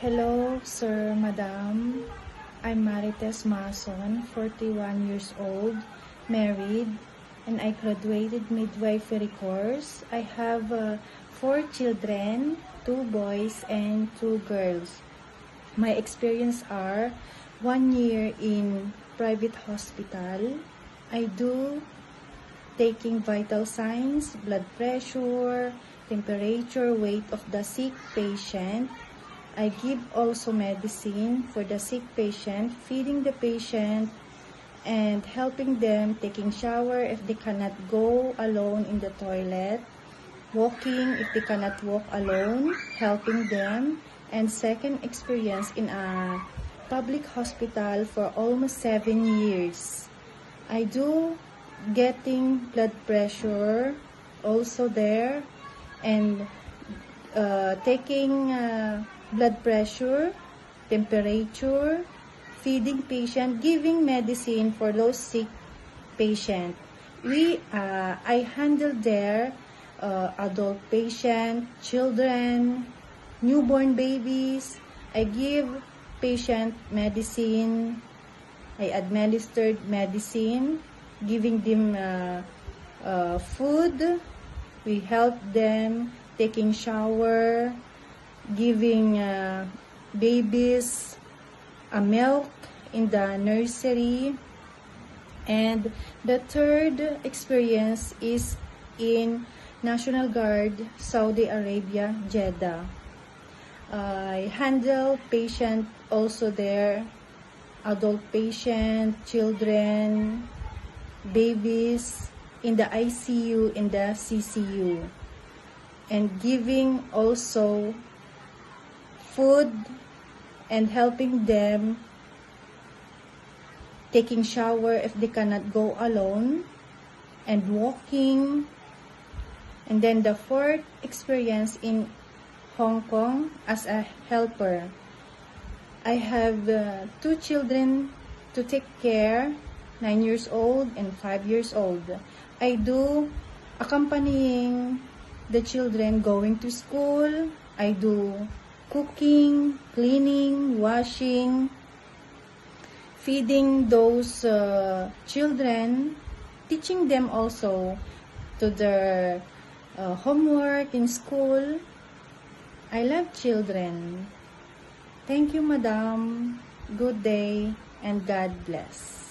Hello, Sir, Madam. I'm Marites Mason, 41 years old, married, and I graduated midwifery course. I have 4 children, 2 boys and 2 girls. My experience are 1 year in private hospital. I do taking vital signs, blood pressure, temperature, weight of the sick patient. I give also medicine for the sick patient, feeding the patient, and helping them taking shower if they cannot go alone in the toilet, walking if they cannot walk alone, helping them, and second experience in a public hospital for almost 7 years. I do getting blood pressure also there, and taking blood pressure, temperature, feeding patient, giving medicine for those sick patient. I handle their adult patient, children, newborn babies. I give patient medicine. I administered medicine, giving them food. We help them taking shower, giving babies milk in the nursery. And the third experience is in National Guard, Saudi Arabia, Jeddah. I handle patient also there, adult patient, children, babies in the ICU, in the CCU, and giving also food and helping them taking shower if they cannot go alone, and walking. And then the fourth experience in Hong Kong as a helper. I have 2 children to take care, 9 years old and 5 years old. I do accompanying the children going to school. I do cooking, cleaning, washing, feeding those children, teaching them also to their homework in school. I love children. Thank you, Madam. Good day and God bless.